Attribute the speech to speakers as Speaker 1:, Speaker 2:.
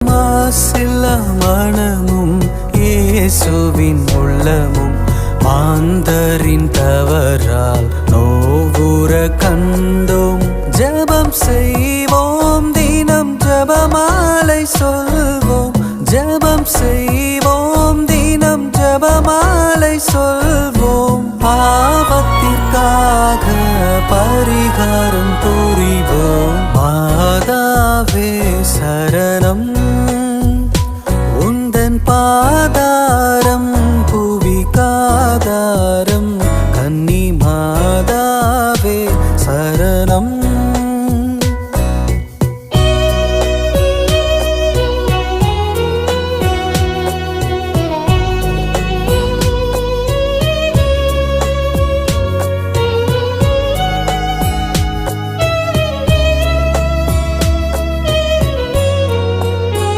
Speaker 1: மாசில்லா மனமும் இயேசுவின் உள்ளமும் மாந்தரின் தவறால் நோவுற கண்டோம். ஜெபம் செய்வோம், தினம் ஜெபமாலை சொல்வோம். ஜெபம் செய்வோம், தினம் ஜெபமாலை சொல்வோம். பாவத்திற்காக பரிகாரம் புரிவோம். மாதாவே சரணம்,